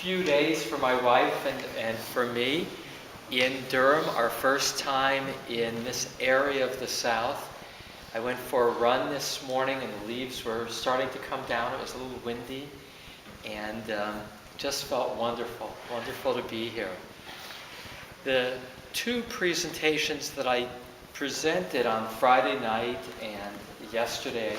few days for my wife and for me in Durham, our first time in this area of the South. I went for a run this morning and the leaves were starting to come down. It was a little windy and just felt wonderful to be here. The two presentations that I presented on Friday night and yesterday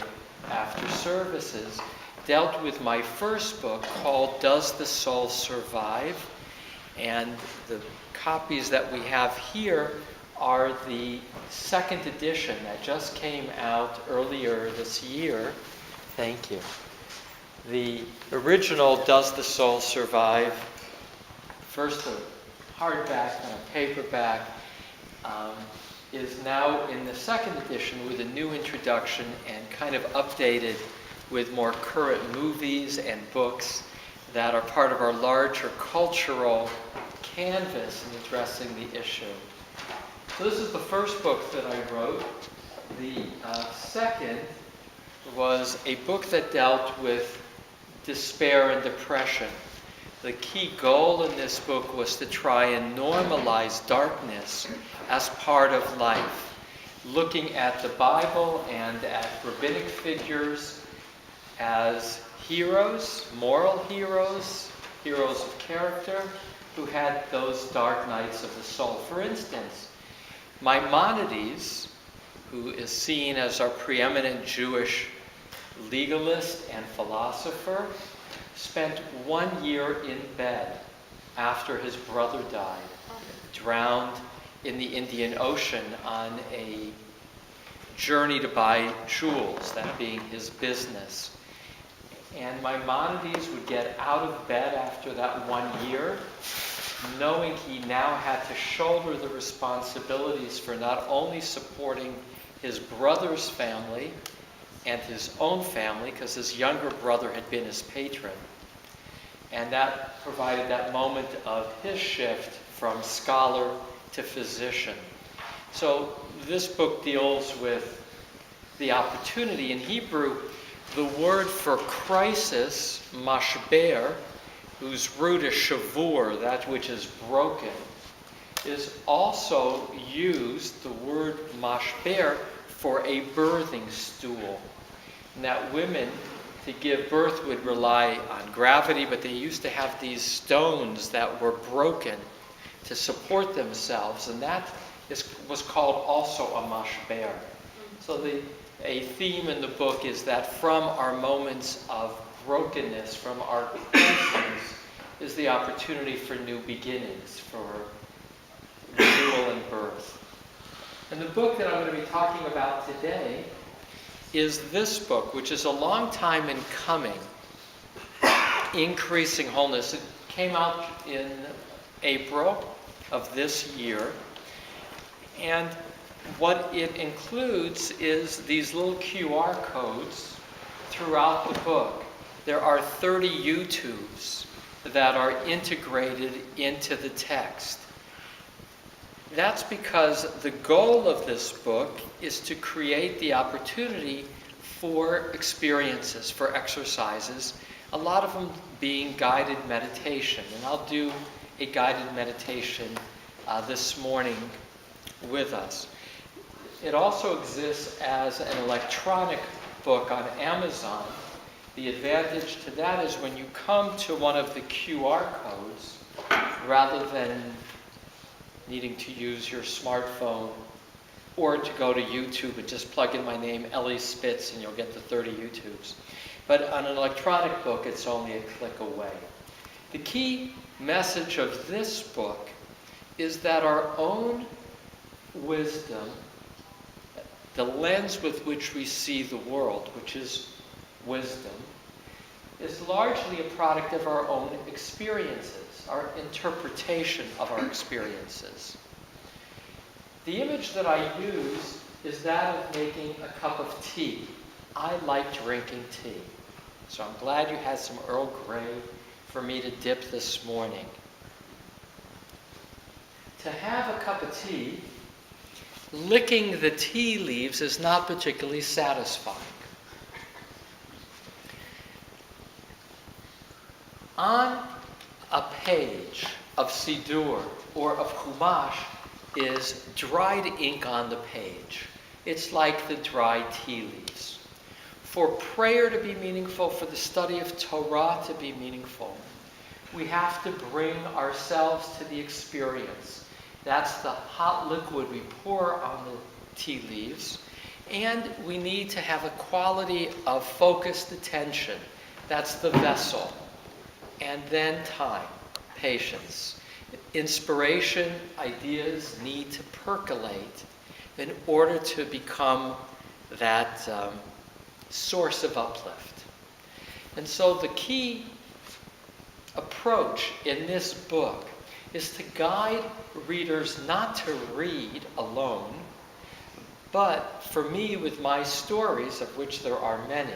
after services dealt with my first book called Does the Soul Survive? And the copies that we have here are the second edition that just came out earlier this year. Thank you. The original Does the Soul Survive? First a hardback and a paperback, is now in the second edition with a new introduction and kind of updated with more current movies and books that are part of our larger cultural canvas in addressing the issue. So this is the first book that I wrote. The second was a book that dealt with despair and depression. The key goal in this book was to try and normalize darkness as part of life, looking at the Bible and at rabbinic figures as heroes, moral heroes, heroes of character, who had those dark nights of the soul. For instance, Maimonides, who is seen as our preeminent Jewish legalist and philosopher, spent 1 year in bed after his brother died, drowned in the Indian Ocean on a journey to buy jewels, that being his business. And Maimonides would get out of bed after that 1 year, knowing he now had to shoulder the responsibilities for not only supporting his brother's family and his own family, because his younger brother had been his patron. And that provided that moment of his shift from scholar to physician. So this book deals with the opportunity. In Hebrew, the word for crisis, mashber, whose root is shavur, that which is broken, is also used, the word mashber, for a birthing stool. And that women, to give birth, would rely on gravity, but they used to have these stones that were broken to support themselves, and that was called also a mashber. So a theme in the book is that from our moments of brokenness, from our crises, is the opportunity for new beginnings, for renewal and birth. And the book that I'm going to be talking about today is this book, which is a long time in coming, Increasing Wholeness. It came out in April of this year. And what it includes is these little QR codes throughout the book. There are 30 YouTubes that are integrated into the text. That's because the goal of this book is to create the opportunity for experiences, for exercises, a lot of them being guided meditation. And I'll do a guided meditation this morning with us. It also exists as an electronic book on Amazon. The advantage to that is when you come to one of the QR codes, rather than needing to use your smartphone or to go to YouTube and just plug in my name, Elie Spitz, and you'll get the 30 YouTubes. But on an electronic book, it's only a click away. The key message of this book is that our own wisdom, the lens with which we see the world, which is wisdom, is largely a product of our own experiences, our interpretation of our experiences. The image that I use is that of making a cup of tea. I like drinking tea. So I'm glad you had some Earl Grey for me to dip this morning. To have a cup of tea, licking the tea leaves is not particularly satisfying. On a page of Sidur or of Chumash is dried ink on the page. It's like the dried tea leaves. For prayer to be meaningful, for the study of Torah to be meaningful, we have to bring ourselves to the experience. That's the hot liquid we pour on the tea leaves. And we need to have a quality of focused attention. That's the vessel. And then time, patience. Inspiration, ideas need to percolate in order to become that source of uplift. And so the key approach in this book is to guide readers not to read alone, but for me, with my stories, of which there are many,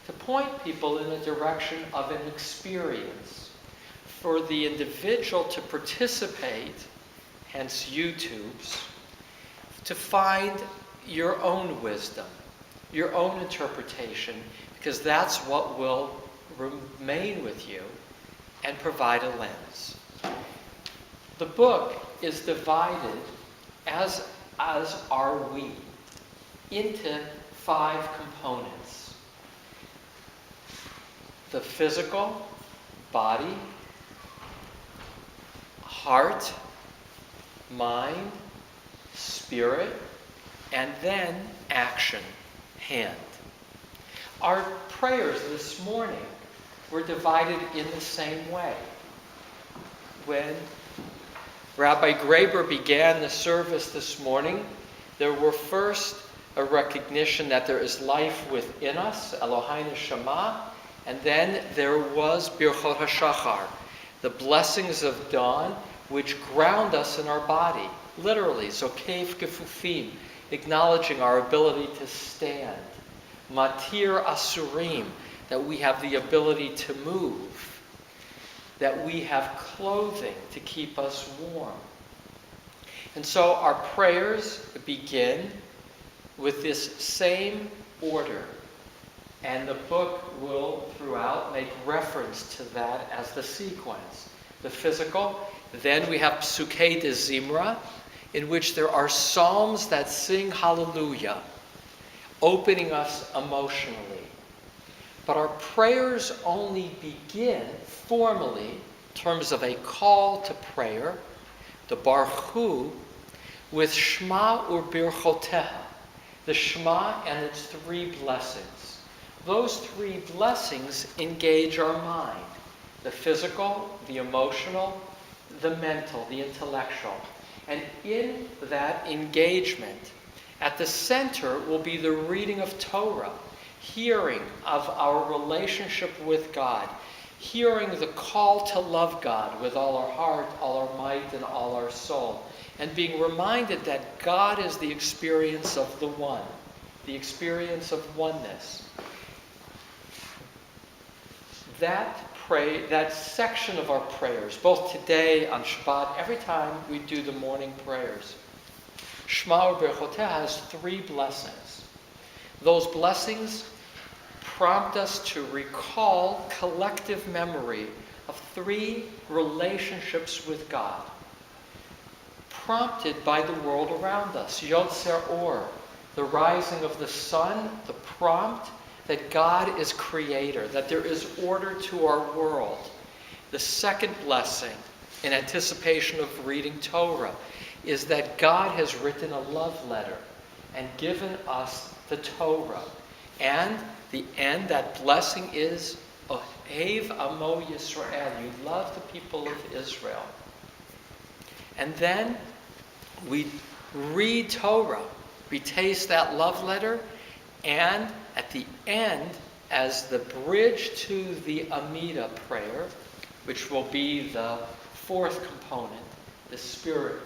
to point people in the direction of an experience, for the individual to participate, hence YouTubes, to find your own wisdom, your own interpretation, because that's what will remain with you and provide a lens. The book is divided, as are we, into 5 components. The physical, body, heart, mind, spirit, and then action, hand. Our prayers this morning were divided in the same way. When Rabbi Graber began the service this morning, there were first a recognition that there is life within us, Eloheinu Shema, and then there was Birchot HaShachar, the blessings of dawn, which ground us in our body, literally. So Kev Gefufim, acknowledging our ability to stand. Matir Asurim, that we have the ability to move. That we have clothing to keep us warm. And so our prayers begin with this same order. And the book will, throughout, make reference to that as the sequence. The physical, then we have Psukei de Zimra, in which there are psalms that sing hallelujah, opening us emotionally. But our prayers only begin formally, in terms of a call to prayer, the Baruch Hu, with Shema U'Birchoteha, the Shema and its 3 blessings. Those 3 blessings engage our mind, the physical, the emotional, the mental, the intellectual. And in that engagement, at the center will be the reading of Torah, hearing of our relationship with God, hearing the call to love God with all our heart, all our might, and all our soul, and being reminded that God is the experience of the one, the experience of oneness. That section of our prayers, both today on Shabbat, every time we do the morning prayers, Shema U'Birchoteha has 3 blessings. Those blessings prompt us to recall collective memory of 3 relationships with God, prompted by the world around us. Yod Ser Or, the rising of the sun, the prompt that God is creator, that there is order to our world. The second blessing, in anticipation of reading Torah, is that God has written a love letter and given us the Torah. And the end, that blessing is Ohev Amo Yisrael. You love the people of Israel. And then we read Torah. We taste that love letter. And at the end, as the bridge to the Amida prayer, which will be the 4th component, the spirit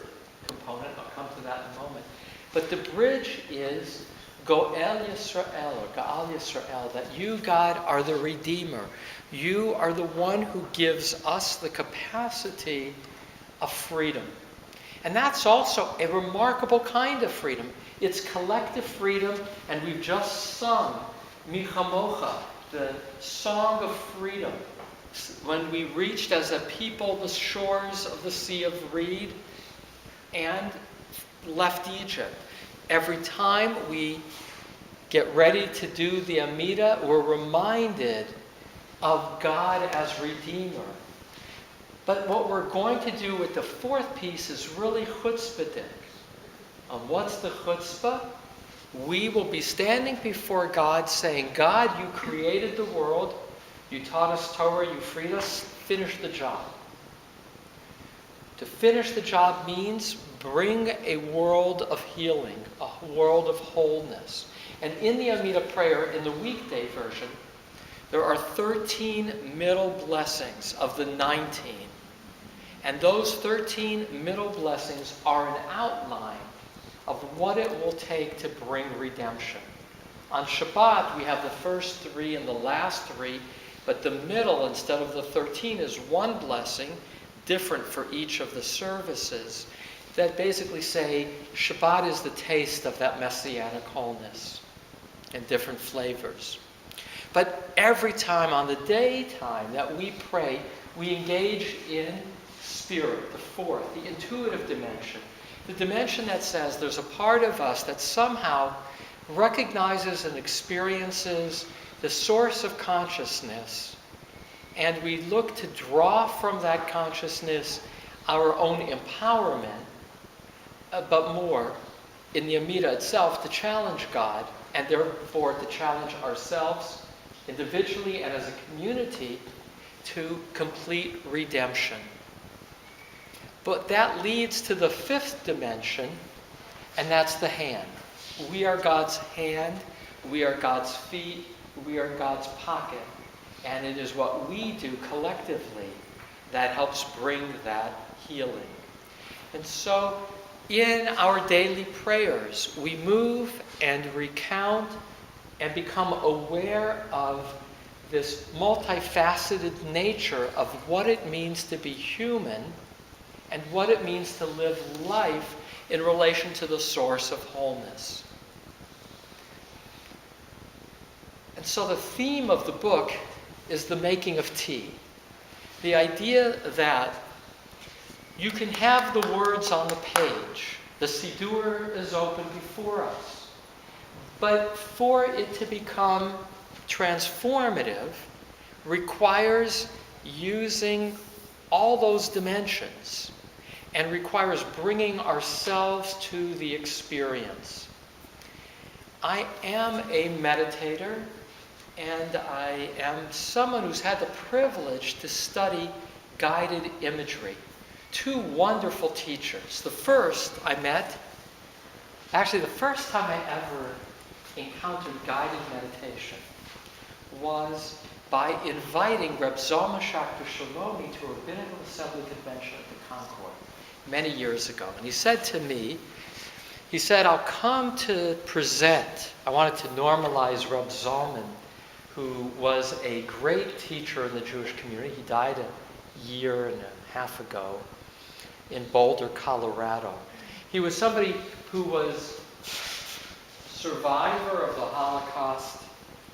component, I'll come to that in a moment. But the bridge is Goel Yisrael, or Gaal Yisrael, that you, God, are the Redeemer. You are the one who gives us the capacity of freedom. And that's also a remarkable kind of freedom. It's collective freedom, and we've just sung Michamocha, the song of freedom. when we reached as a people the shores of the Sea of Reed and left Egypt. Every time we get ready to do the Amidah, we're reminded of God as Redeemer. But what we're going to do with the fourth piece is really chutzpahdik. What's the chutzpah? We will be standing before God saying, God, you created the world, you taught us Torah, you freed us, finish the job. To finish the job means bring a world of healing, a world of wholeness. And in the Amidah prayer, in the weekday version, there are 13 middle blessings of the 19. And those 13 middle blessings are an outline of what it will take to bring redemption. On Shabbat, we have the first 3 and the last 3, but the middle, instead of the 13, is one blessing, different for each of the services, that basically say Shabbat is the taste of that messianic wholeness and different flavors. But every time on the daytime that we pray, we engage in spirit, the fourth, the intuitive dimension. The dimension that says there's a part of us that somehow recognizes and experiences the source of consciousness, and we look to draw from that consciousness our own empowerment, but more, in the Amidah itself, to challenge God, and therefore to challenge ourselves individually and as a community to complete redemption. But that leads to the fifth dimension, and that's the hand. We are God's hand, we are God's feet, we are God's pocket, and it is what we do collectively that helps bring that healing. And so, in our daily prayers, we move and recount and become aware of this multifaceted nature of what it means to be human and what it means to live life in relation to the source of wholeness. And so the theme of the book is the making of tea. The idea that you can have the words on the page. The Siddur is open before us. But for it to become transformative requires using all those dimensions and requires bringing ourselves to the experience. I am a meditator, and I am someone who's had the privilege to study guided imagery. 2 wonderful teachers. The first I met, actually the first time I ever encountered guided meditation was by inviting Reb Zalman Schachter Shalomi to a Rabbinical Assembly Convention at the Concord many years ago. And he said to me, I'll come to present. I wanted to normalize Reb Zalman, who was a great teacher in the Jewish community. He died a year and a half ago in Boulder, Colorado. He was somebody who was survivor of the Holocaust,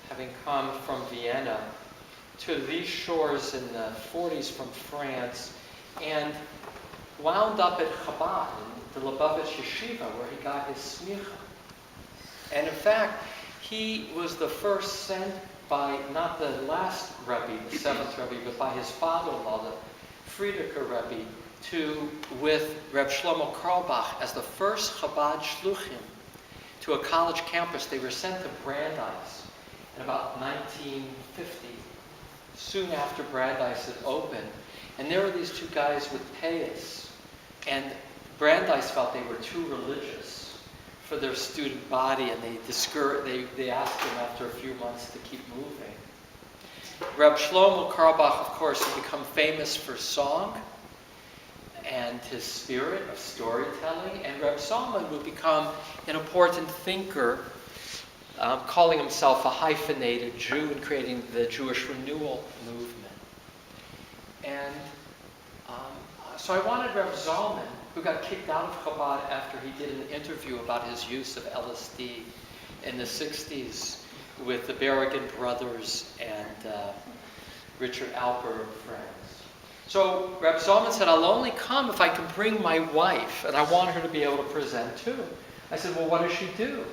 having come from Vienna to these shores in the 40s from France, and wound up at Chabad, in the Lubavitch Yeshiva, where he got his smicha. And in fact, he was the first sent by, not the last Rebbe, the 7th Rebbe, but by his father-in-law, the Friedeker Rebbe, with Reb Shlomo Karlbach as the first Chabad Shluchim to a college campus. They were sent to Brandeis in about 1950, soon after Brandeis had opened. And there were these 2 guys with payas, and Brandeis felt they were too religious for their student body, and they asked them after a few months to keep moving. Reb Shlomo Karlbach, of course, had become famous for song and his spirit of storytelling, and Reb Zalman would become an important thinker, calling himself a hyphenated Jew and creating the Jewish renewal movement. And so I wanted Reb Zalman, who got kicked out of Chabad after he did an interview about his use of LSD in the 60s with the Berrigan brothers and Richard Alper of Friends. So Reb Zalman said, I'll only come if I can bring my wife, and I want her to be able to present too. I said, well, what does she do?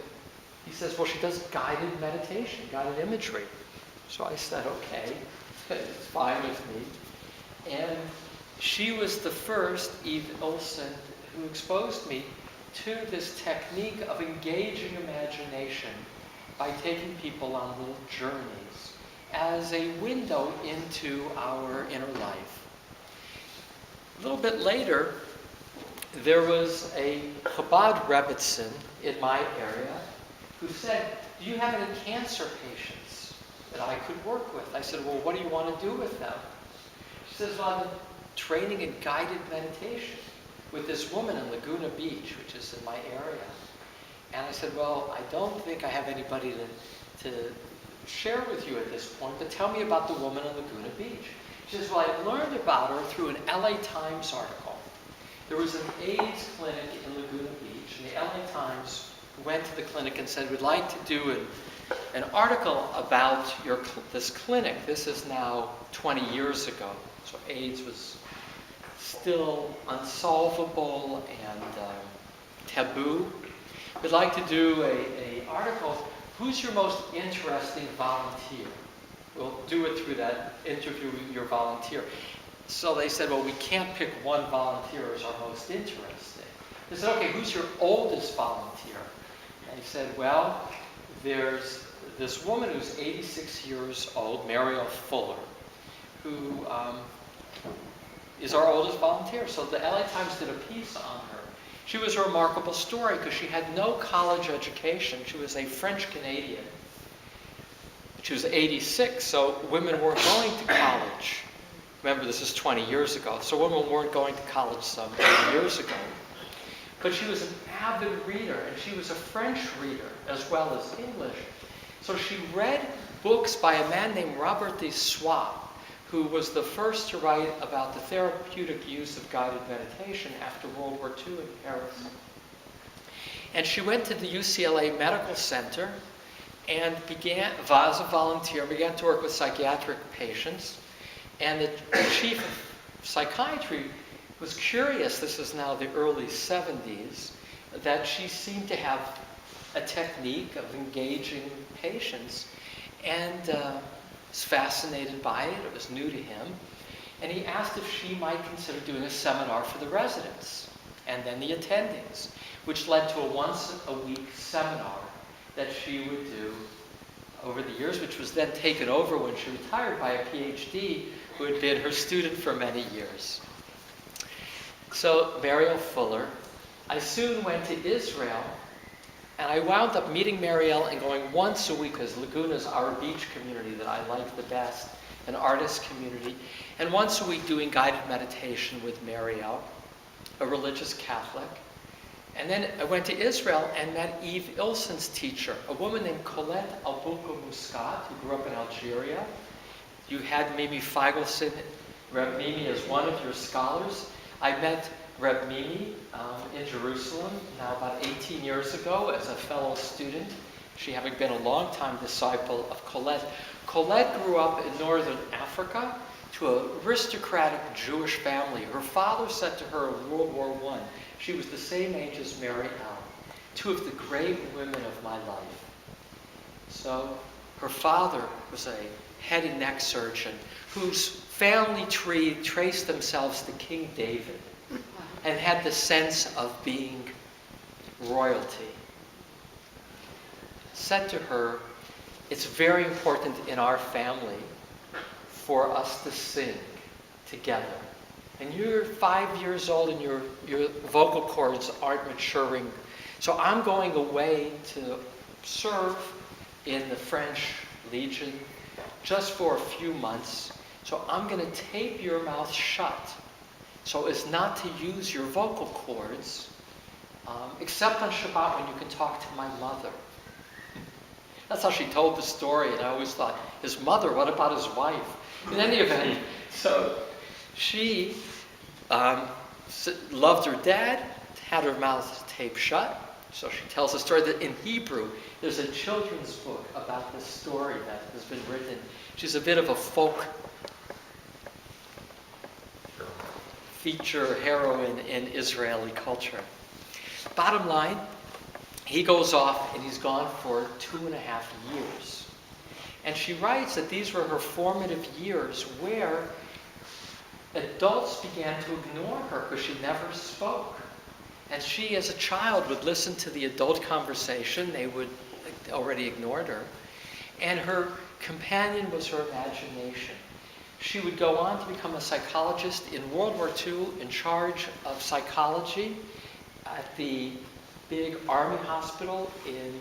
He says, well, she does guided meditation, guided imagery. So I said, okay, it's fine with me. And she was the first, Eve Ilsen, who exposed me to this technique of engaging imagination by taking people on little journeys as a window into our inner life. A little bit later, there was a Chabad Rebbitzin in my area who said, do you have any cancer patients that I could work with? I said, well, what do you want to do with them? She says, well, I'm training in guided meditation with this woman in Laguna Beach, which is in my area. And I said, well, I don't think I have anybody to share with you at this point, but tell me about the woman in Laguna Beach. She says, well, I learned about her through an LA Times article. There was an AIDS clinic in Laguna Beach, and the LA Times went to the clinic and said, we'd like to do an article about this clinic. This is now 20 years ago, so AIDS was still unsolvable and taboo. We'd like to do an article, who's your most interesting volunteer? We'll do it through that interview with your volunteer. So they said, well, we can't pick one volunteer as our most interesting. They said, okay, who's your oldest volunteer? And he said, well, there's this woman who's 86 years old, Mariel Fuller, who is our oldest volunteer. So the LA Times did a piece on her. She was a remarkable story because she had no college education. She was a French-Canadian. She was 86, so women weren't going to college. Remember, this is 20 years ago, so women weren't going to college some 20 years ago. But she was an avid reader, and she was a French reader as well as English. So she read books by a man named Robert de Soie, who was the first to write about the therapeutic use of guided meditation after World War II in Paris. And she went to the UCLA Medical Center and began, as a volunteer, began to work with psychiatric patients. And the chief of psychiatry was curious, this is now the early 70s, that she seemed to have a technique of engaging patients, and was fascinated by it. It was new to him. And he asked if she might consider doing a seminar for the residents and then the attendings, which led to a once-a-week seminar that she would do over the years, which was then taken over when she retired by a PhD who had been her student for many years. So, Mariel Fuller. I soon went to Israel, and I wound up meeting Mariel and going once a week, because Laguna's our beach community that I like the best, an artist community, and once a week doing guided meditation with Mariel, a religious Catholic. And then I went to Israel and met Eve Ilsen's teacher, a woman named Colette Albuco Muscat, who grew up in Algeria. You had Mimi Feigelson, Reb Mimi, as one of your scholars. I met Reb Mimi in Jerusalem now about 18 years ago as a fellow student, she having been a long-time disciple of Colette. Colette grew up in northern Africa to an aristocratic Jewish family. Her father said to her in World War I, she was the same age as Mary Ellen, two of the great women of my life. So her father was a head and neck surgeon whose family tree traced themselves to King David and had the sense of being royalty. Said to her, it's very important in our family for us to sing together. And you're 5 years old and your vocal cords aren't maturing. So I'm going away to serve in the French Legion just for a few months. So I'm going to tape your mouth shut so as not to use your vocal cords, except on Shabbat when you can talk to my mother. That's how she told the story, and I always thought, his mother, what about his wife? In any event, so she loved her dad, had her mouth taped shut. So she tells a story that in Hebrew, there's a children's book about this story that has been written. She's a bit of a folk feature heroine in Israeli culture. Bottom line, he goes off and he's gone for 2.5 years. And she writes that these were her formative years where adults began to ignore her because she never spoke. And she, as a child, would listen to the adult conversation. They would already ignored her. And her companion was her imagination. She would go on to become a psychologist in World War II, in charge of psychology at the big army hospital in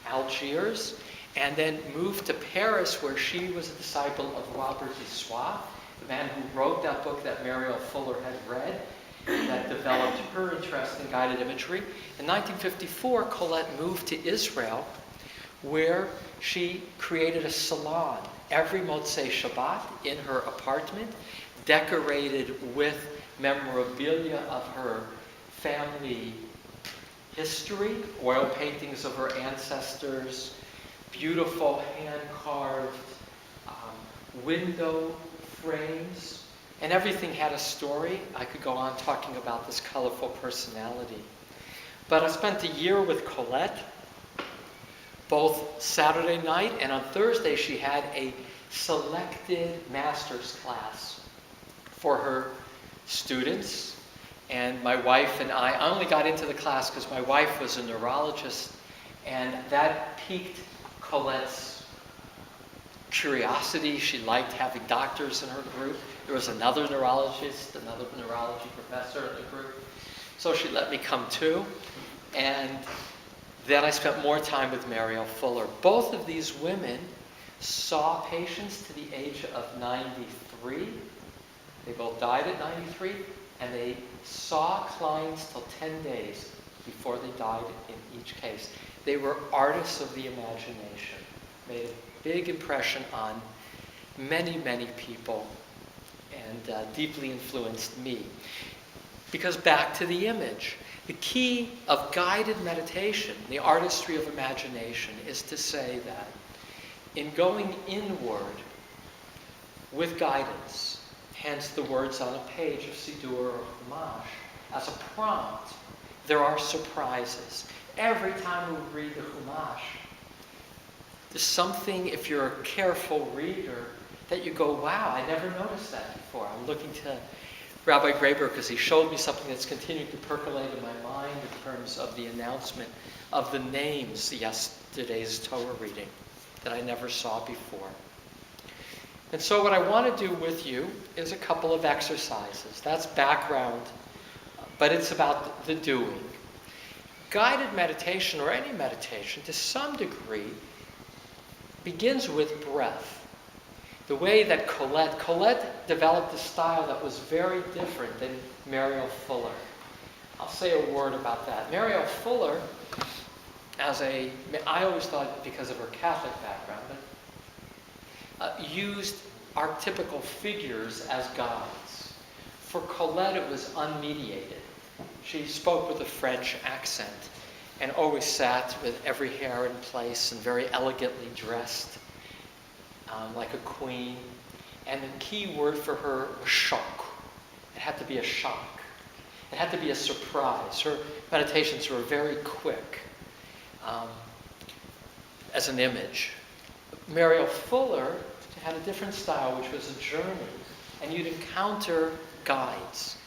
Algiers, and then moved to Paris, where she was a disciple of Robert Issois, the man who wrote that book that Mariel Fuller had read, that developed her interest in guided imagery. In 1954, Colette moved to Israel, where she created a salon every Motzei Shabbat in her apartment, decorated with memorabilia of her family history, oil paintings of her ancestors, beautiful hand-carved window frames, and everything had a story. I could go on talking about this colorful personality. But I spent a year with Colette, both Saturday night and on Thursday she had a selected master's class for her students. And my wife and I only got into the class because my wife was a neurologist, and that piqued Colette's curiosity. She liked having doctors in her group. There was another neurologist, another neurology professor in the group. So she let me come too. And then I spent more time with Mariel Fuller. Both of these women saw patients to the age of 93. They both died at 93. And they saw clients till 10 days before they died in each case. They were artists of the imagination. Made a big impression on many, many people, and deeply influenced me. Because back to the image. The key of guided meditation, the artistry of imagination, is to say that in going inward with guidance, hence the words on a page of Siddur or Chumash, as a prompt, there are surprises. Every time we read the Chumash, there's something, if you're a careful reader, that you go, wow, I never noticed that before. I'm looking to Rabbi Graber because he showed me something that's continuing to percolate in my mind in terms of the announcement of the names yesterday's Torah reading that I never saw before. And so what I want to do with you is a couple of exercises. That's background, but it's about the doing. Guided meditation, or any meditation, to some degree, begins with breath. The way that Colette developed a style that was very different than Mariel Fuller. I'll say a word about that. Mariel Fuller, I always thought because of her Catholic background, but used archetypical figures as guides. For Colette, it was unmediated. She spoke with a French accent and always sat with every hair in place and very elegantly dressed, like a queen. And the key word for her was shock. It had to be a shock. It had to be a surprise. Her meditations were very quick as an image. Mariel Fuller had a different style, which was a journey. And you'd encounter guides.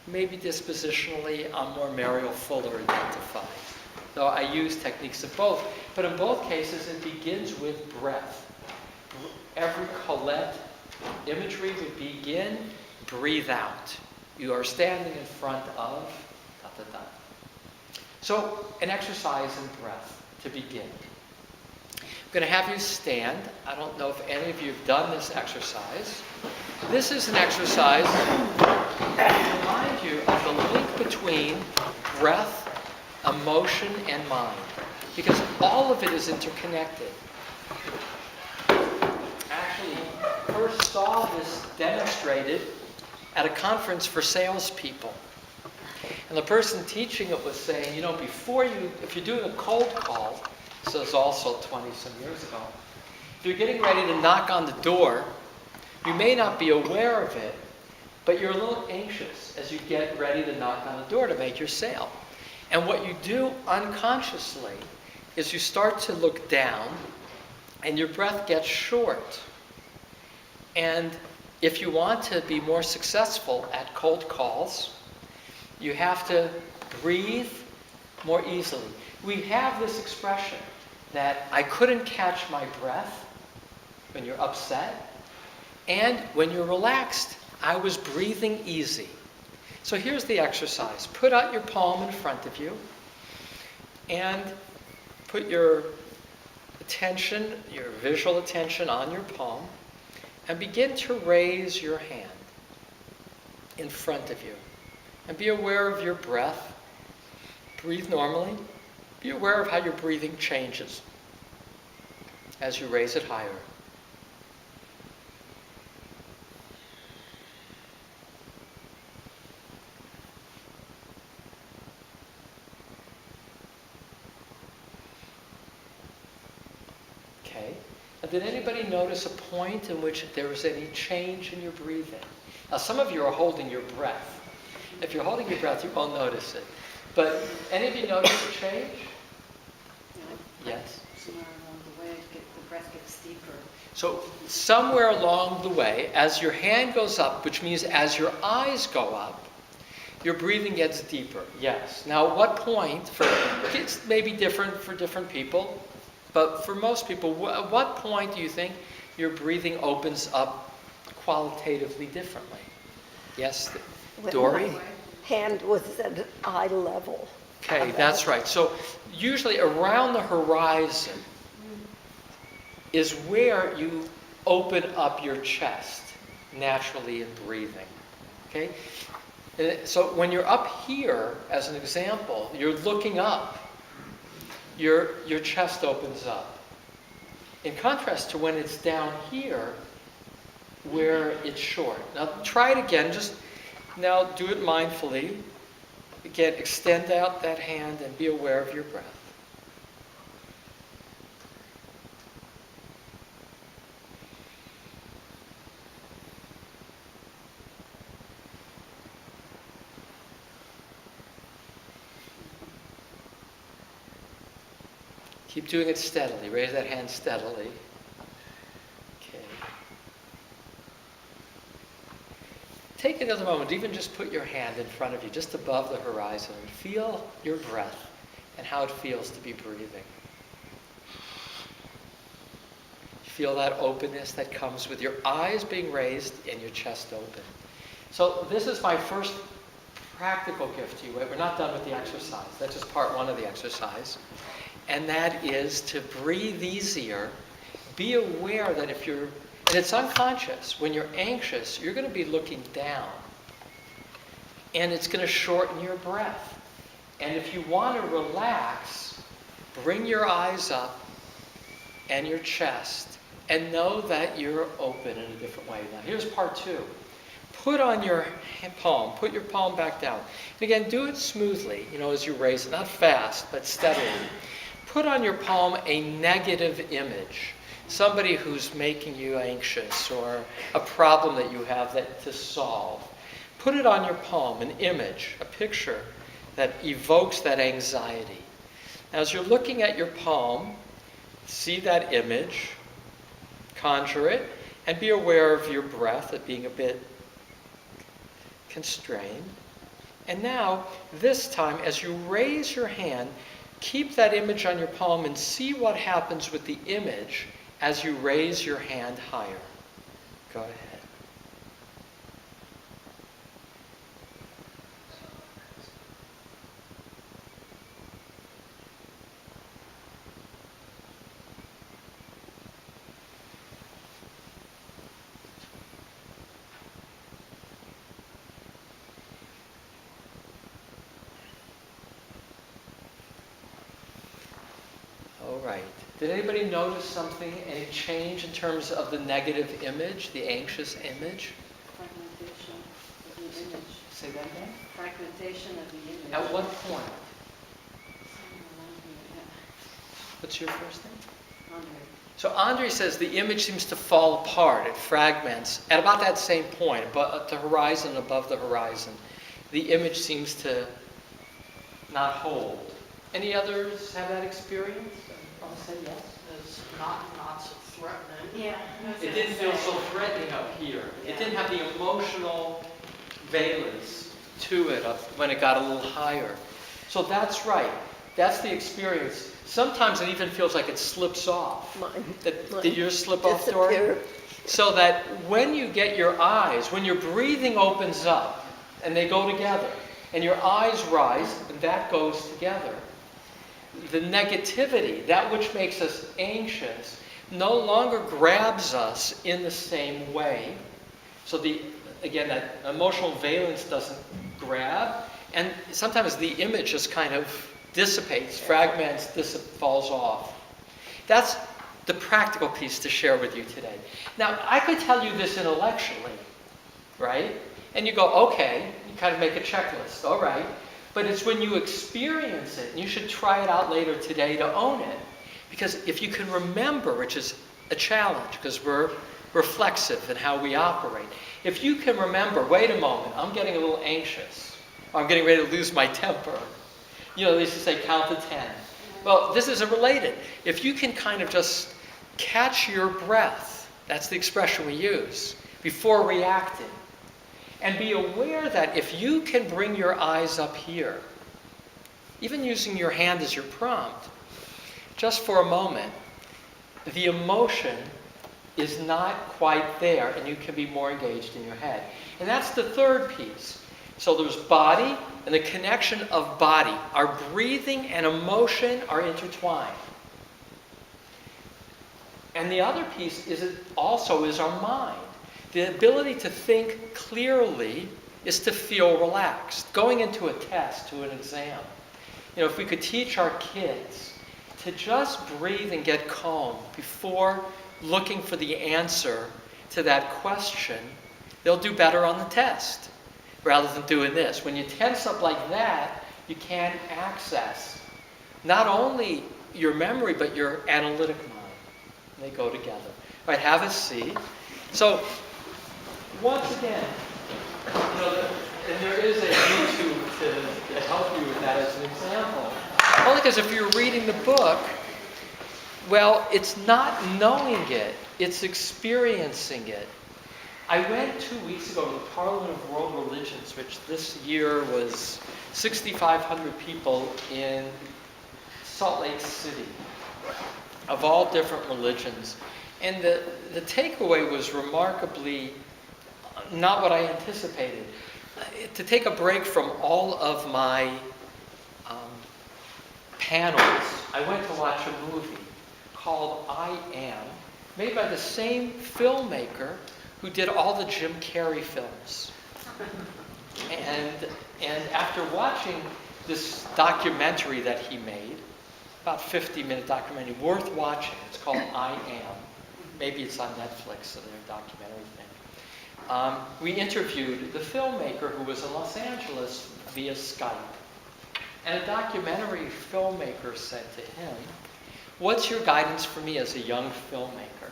Maybe dispositionally, I'm more Mariel Fuller identified. Though I use techniques of both. But in both cases, it begins with breath. Every Colette imagery would begin, breathe out. You are standing in front of, da, da, da. So, an exercise in breath to begin. I'm going to have you stand. I don't know if any of you have done this exercise. This is an exercise to remind you of the link between breath, emotion, and mind. Because all of it is interconnected. Actually, first saw this demonstrated at a conference for salespeople. And the person teaching it was saying, if you're doing a cold call, this was also 20-some years ago, if you're getting ready to knock on the door, you may not be aware of it, but you're a little anxious as you get ready to knock on the door to make your sale. And what you do unconsciously is you start to look down and your breath gets short. And if you want to be more successful at cold calls, you have to breathe more easily. We have this expression that I couldn't catch my breath when you're upset, and when you're relaxed, I was breathing easy. So here's the exercise. Put out your palm in front of you and put your attention, your visual attention on your palm, and begin to raise your hand in front of you. And be aware of your breath. Breathe normally. Be aware of how your breathing changes as you raise it higher. Okay. Now, did anybody notice a point in which there was any change in your breathing? Now, some of you are holding your breath. If you're holding your breath, you won't notice it. But any of you notice a change? Yes. Somewhere along the way, the breath gets deeper. So somewhere along the way, as your hand goes up, which means as your eyes go up, your breathing gets deeper. Yes. Now, what point, it's maybe different for different people, but for most people, at what point do you think your breathing opens up qualitatively differently? Yes, Dory? When my hand was at eye level. Okay, that's right. So usually around the horizon is where you open up your chest naturally in breathing. Okay? So when you're up here, as an example, you're looking up. Your chest opens up. In contrast to when it's down here, where it's short. Now try it again. Now do it mindfully. Again, extend out that hand and be aware of your breath. Keep doing it steadily. Raise that hand steadily. Okay. Take another moment, even just put your hand in front of you, just above the horizon, and feel your breath and how it feels to be breathing. Feel that openness that comes with your eyes being raised and your chest open. So this is my first practical gift to you. We're not done with the exercise. That's just part one of the exercise. And that is to breathe easier. Be aware that if you're, and it's unconscious, when you're anxious, you're going to be looking down. And it's going to shorten your breath. And if you want to relax, bring your eyes up and your chest and know that you're open in a different way. Now here's part two. Put on your palm, put your palm back down. And again, do it smoothly, as you raise it, not fast, but steadily. Put on your palm a negative image, somebody who's making you anxious or a problem that you have to solve. Put it on your palm, an image, a picture that evokes that anxiety. Now, as you're looking at your palm, see that image, conjure it, and be aware of your breath, it being a bit constrained. And now, this time, as you raise your hand, keep that image on your palm and see what happens with the image as you raise your hand higher. Go ahead. All right. Did anybody notice something, any change in terms of the negative image, the anxious image? Fragmentation of the image. Say that again? Fragmentation of the image. At what point? Yeah. What's your first name? Andre. So Andre says the image seems to fall apart, it fragments, at about that same point, at the horizon, above the horizon. The image seems to not hold. Any others have that experience? I'll say yes. It's not so threatening. Yeah. It didn't feel so threatening up here. It didn't have the emotional valence to it when it got a little higher. So that's right. That's the experience. Sometimes it even feels like it slips off. Mine. Did yours slip off, Dory? Disappear. So that when you get your eyes, when your breathing opens up and they go together, and your eyes rise and that goes together, the negativity, that which makes us anxious, no longer grabs us in the same way. So that emotional valence doesn't grab, and sometimes the image just kind of dissipates, fragments, falls off. That's the practical piece to share with you today. Now, I could tell you this intellectually, right? And you go, okay, you kind of make a checklist, all right. But it's when you experience it, and you should try it out later today to own it. Because if you can remember, which is a challenge, because we're reflexive in how we operate. If you can remember, wait a moment, I'm getting a little anxious, or I'm getting ready to lose my temper. They used to say count to 10. Well, this isn't related. If you can kind of just catch your breath, that's the expression we use, before reacting. And be aware that if you can bring your eyes up here, even using your hand as your prompt, just for a moment, the emotion is not quite there and you can be more engaged in your head. And that's the third piece. So there's body and the connection of body. Our breathing and emotion are intertwined. And the other piece also is our mind. The ability to think clearly is to feel relaxed. Going into a test, to an exam. If we could teach our kids to just breathe and get calm before looking for the answer to that question, they'll do better on the test rather than doing this. When you tense up like that, you can't access not only your memory, but your analytic mind. They go together. All right, have a seat. So, once again, and there is a YouTube to help you with that as an example. Only because if you're reading the book, well, it's not knowing it, it's experiencing it. I went 2 weeks ago to the Parliament of World Religions, which this year was 6,500 people in Salt Lake City, of all different religions. And the takeaway was remarkably not what I anticipated. To take a break from all of my panels, I went to watch a movie called I Am, made by the same filmmaker who did all the Jim Carrey films. And after watching this documentary that he made, about 50-minute documentary, worth watching. It's called I Am. Maybe it's on Netflix, so their documentary thing. We interviewed the filmmaker who was in Los Angeles via Skype. And a documentary filmmaker said to him, "What's your guidance for me as a young filmmaker?"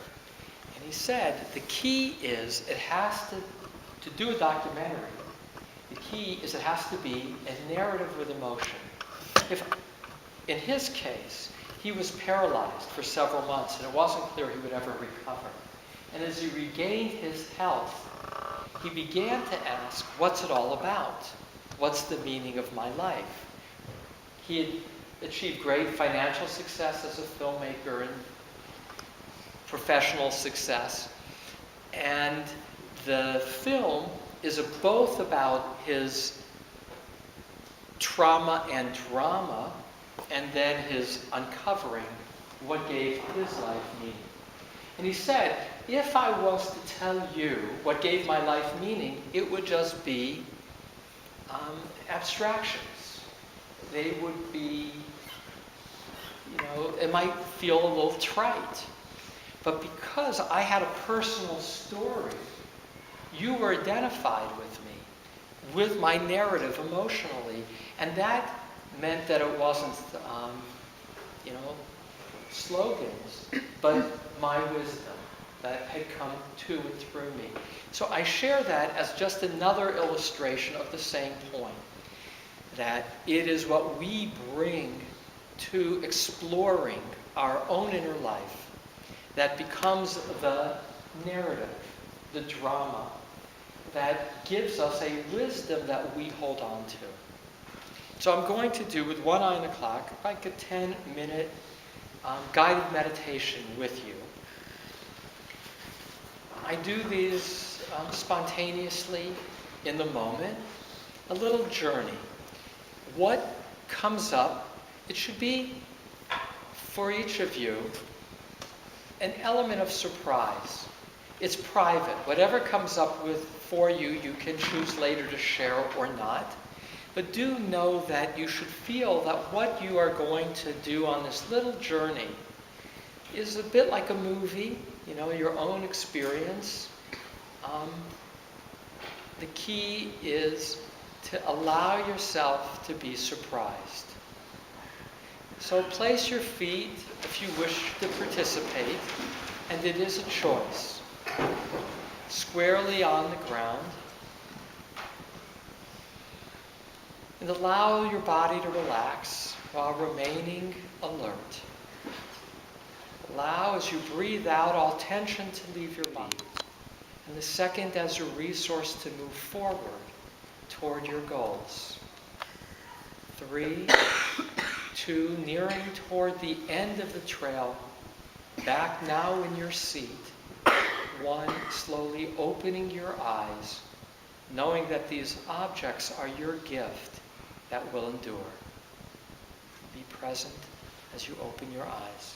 And he said, the key is it has to do a documentary. The key is it has to be a narrative with emotion. In his case, he was paralyzed for several months, and it wasn't clear he would ever recover. And as he regained his health, he began to ask, what's it all about? What's the meaning of my life? He had achieved great financial success as a filmmaker and professional success. And the film is both about his trauma and drama, and then his uncovering what gave his life meaning. And he said, if I was to tell you what gave my life meaning, it would just be abstractions. They would be, it might feel a little trite. But because I had a personal story, you were identified with me, with my narrative emotionally. And that meant that it wasn't, slogans, but my wisdom that had come to and through me. So I share that as just another illustration of the same point, that it is what we bring to exploring our own inner life that becomes the narrative, the drama, that gives us a wisdom that we hold on to. So I'm going to do, with one eye on the clock, like a 10-minute guided meditation with you. I do these spontaneously in the moment, a little journey. What comes up, it should be, for each of you, an element of surprise. It's private. Whatever comes up with for you, you can choose later to share or not. But do know that you should feel that what you are going to do on this little journey is a bit like a movie, your own experience. The key is to allow yourself to be surprised. So place your feet, if you wish to participate, and it is a choice, squarely on the ground. And allow your body to relax while remaining alert. Allow, as you breathe out, all tension to leave your body. And the second as a resource to move forward toward your goals. 3, 2, nearing toward the end of the trail. Back now in your seat. 1, slowly opening your eyes, knowing that these objects are your gift that will endure. Be present as you open your eyes.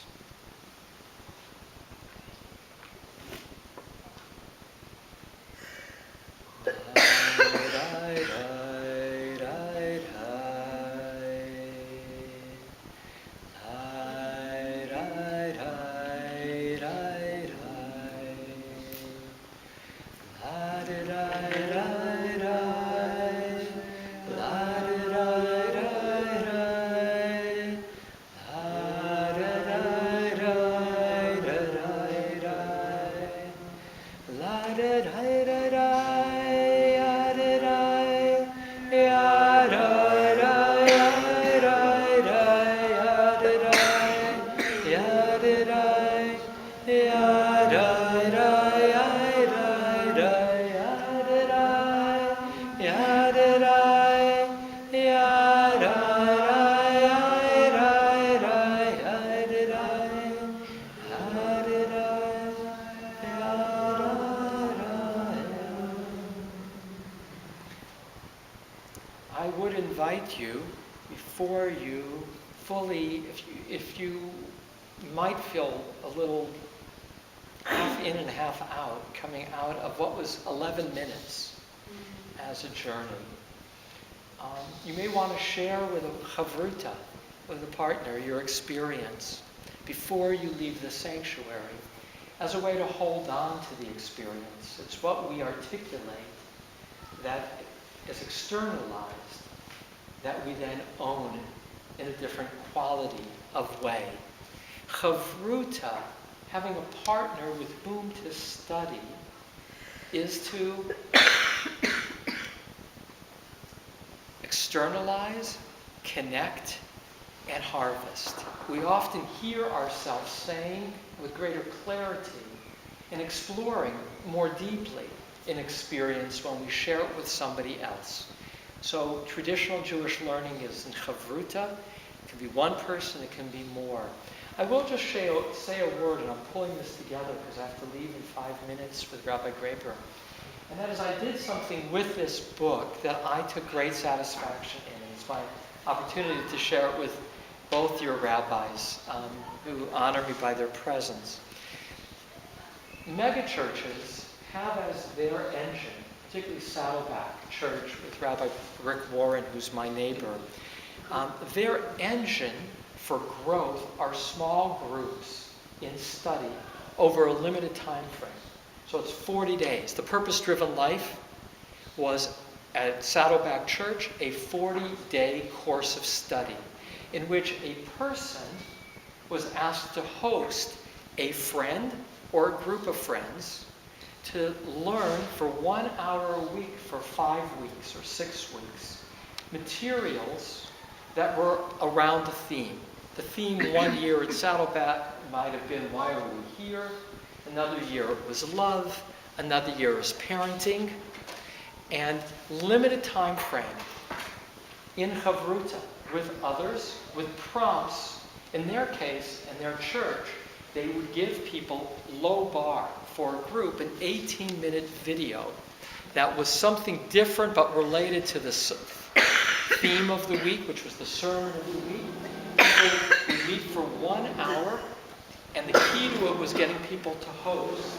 I would invite you, before you fully, if you might feel a little half in and half out, coming out of what was 11 minutes as a journey. You may want to share with a chavruta, with a partner, your experience before you leave the sanctuary as a way to hold on to the experience. It's what we articulate that is externalized that we then own in a different quality of way. Chavruta, having a partner with whom to study, is to externalize, connect, and harvest. We often hear ourselves saying with greater clarity and exploring more deeply an experience when we share it with somebody else. So traditional Jewish learning is in chavruta. It can be one person, it can be more. I will just say a word, and I'm pulling this together because I have to leave in 5 minutes with Rabbi Graber. And that is, I did something with this book that I took great satisfaction in. It's my opportunity to share it with both your rabbis who honor me by their presence. Megachurches have as their engine, particularly Saddleback Church with Rabbi Rick Warren, who's my neighbor, their engine for growth are small groups in study over a limited time frame. So it's 40 days. The Purpose-Driven Life was at Saddleback Church a 40-day course of study in which a person was asked to host a friend or a group of friends to learn for 1 hour a week for 5 weeks or 6 weeks materials that were around the theme. The theme one year at Saddleback might have been, why are we here? Another year it was love. Another year is parenting. And limited time frame in Chavruta with others, with prompts. In their case, in their church, they would give people low bar for a group, an 18-minute video that was something different but related to the theme of the week, which was the sermon of the week. People would meet for 1 hour, and the key to it was getting people to host.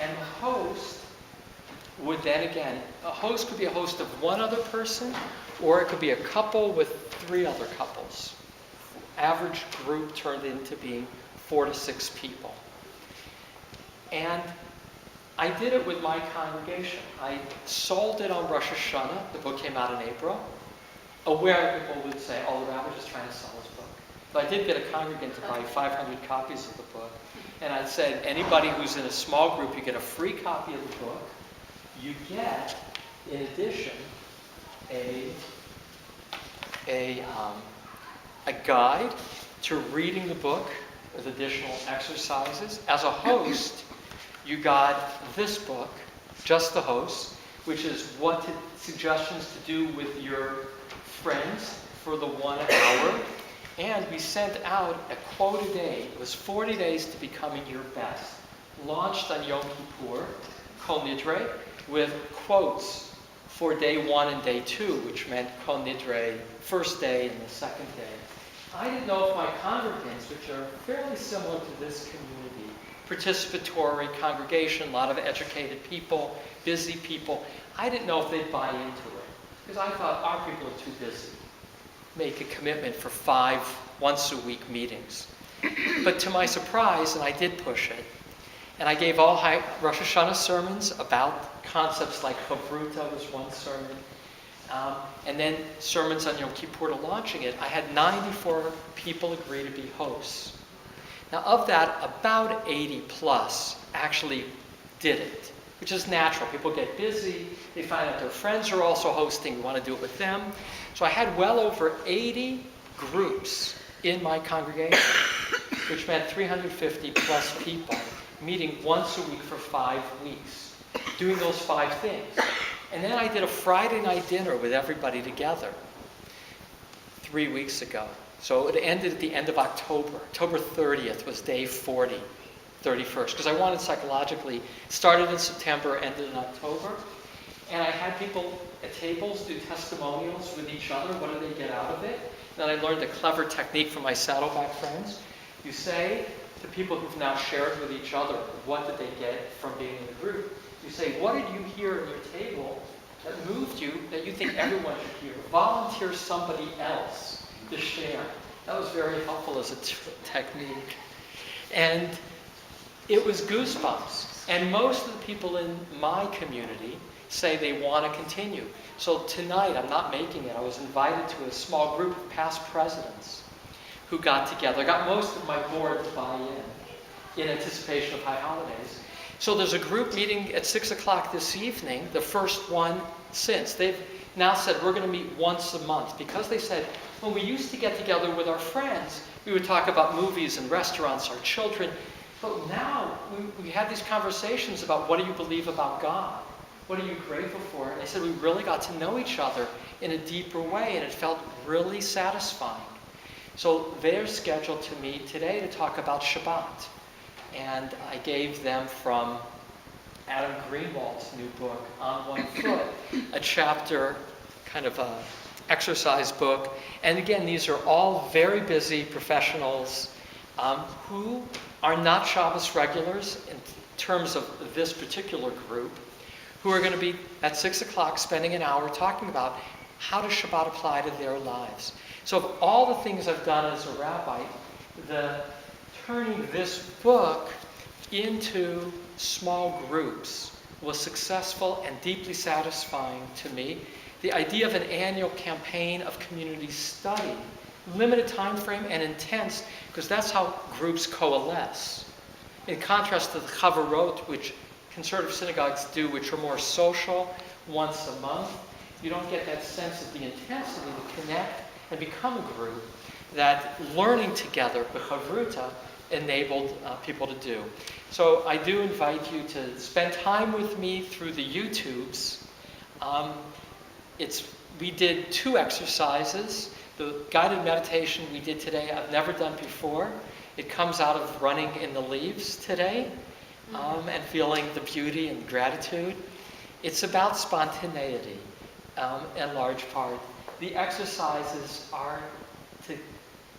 And the host would then again, a host could be a host of one other person, or it could be a couple with 3 other couples. Average group turned into being 4 to 6 people. And I did it with my congregation. I sold it on Rosh Hashanah. The book came out in April. Aware people would say, oh, the rabbi's just trying to sell his book. But I did get a congregant to buy 500 copies of the book. And I said, anybody who's in a small group, you get a free copy of the book. You get, in addition, a guide to reading the book with additional exercises. As a host, you got this book, just the host, which is what suggestions to do with your friends for the 1 hour. And we sent out a quote a day. It was 40 days to becoming your best. Launched on Yom Kippur, Kol Nidre, with quotes for day 1 and day 2, which meant Kol Nidre, first day and the second day. I didn't know if my congregants, which are fairly similar to this community, participatory congregation, a lot of educated people, busy people, I didn't know if they'd buy into it. Because I thought our people are too busy. Make a commitment for 5 once-a-week meetings. But to my surprise, and I did push it, and I gave all Rosh Hashanah sermons about concepts like Chavruta was one sermon, and then sermons on Yom Kippur to launching it. I had 94 people agree to be hosts. Now of that, about 80 plus actually did it, which is natural. People get busy, they find out their friends are also hosting, we want to do it with them. So I had well over 80 groups in my congregation, which meant 350 plus people meeting once a week for 5 weeks, doing those 5 things. And then I did a Friday night dinner with everybody together 3 weeks ago. So it ended at the end of October. October 30th was day 40, 31st, because I wanted psychologically, started in September, ended in October. And I had people at tables do testimonials with each other. What did they get out of it? Then I learned a clever technique from my Saddleback friends. You say to people who've now shared with each other, what did they get from being in the group? You say, what did you hear at your table that moved you, that you think everyone should hear? Volunteer somebody else to share. That was very helpful as a technique. And it was goosebumps. And most of the people in my community say they want to continue. So tonight, I'm not making it, I was invited to a small group of past presidents who got together. I got most of my board to buy in anticipation of high holidays. So there's a group meeting at 6 o'clock this evening, the first one since. They've now said we're going to meet once a month, because they said when we used to get together with our friends, we would talk about movies and restaurants, our children, but now we had these conversations about what do you believe about God? What are you grateful for? And they said we really got to know each other in a deeper way, and it felt really satisfying. So they're scheduled to meet today to talk about Shabbat. And I gave them from Adam Greenwald's new book, On One Foot, a chapter, kind of a exercise book. And again, these are all very busy professionals who are not Shabbos regulars in terms of this particular group, who are going to be at 6 o'clock spending an hour talking about how does Shabbat apply to their lives. So of all the things I've done as a rabbi, turning this book into small groups was successful and deeply satisfying to me. The idea of an annual campaign of community study, limited time frame and intense, because that's how groups coalesce. In contrast to the chavarot, which conservative synagogues do, which are more social, once a month, you don't get that sense of the intensity to connect and become a group that learning together, b'chavruta, enabled people to do. So I do invite you to spend time with me through the YouTubes. We did 2 exercises. The guided meditation we did today, I've never done before. It comes out of running in the leaves today and feeling the beauty and gratitude. It's about spontaneity in large part. The exercises are to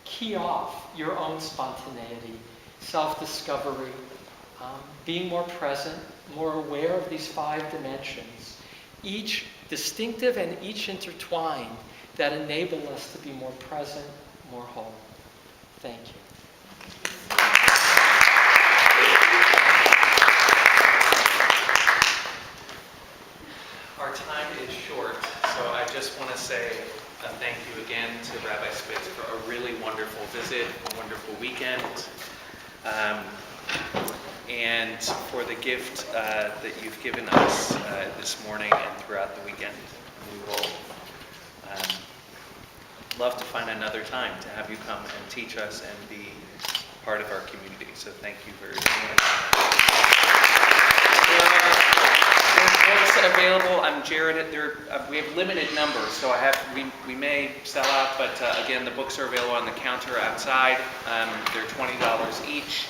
key off your own spontaneity, self-discovery, being more present, more aware of these 5 dimensions, each distinctive and each intertwined, that enable us to be more present, more whole. Thank you. Our time is short, so I just want to say thank you again to Rabbi Spitz for a really wonderful visit, a wonderful weekend, and for the gift that you've given us this morning and throughout the weekend. We will love to find another time to have you come and teach us and be part of our community. So thank you very much. There are books available. I'm Jared. We have limited numbers, so we may sell out, but again, the books are available on the counter outside. They're $20 each.